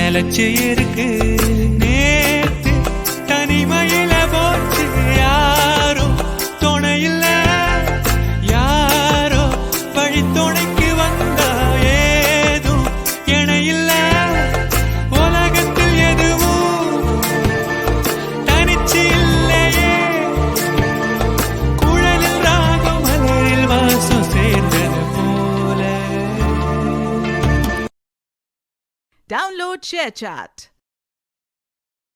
நிலச்சு இருக்கு. நேத்து தனிமையில போச்சு யாரோ துணையில்ல, யாரோ வழி துணைக்கு வந்தா ஏதும் இணையில்ல. உலகத்தில் எதுவும் தனிச்சு இல்லையே, குழலில் ராகம் மலரில் வாசம் சேர்ந்தது போல. Download ShareChat.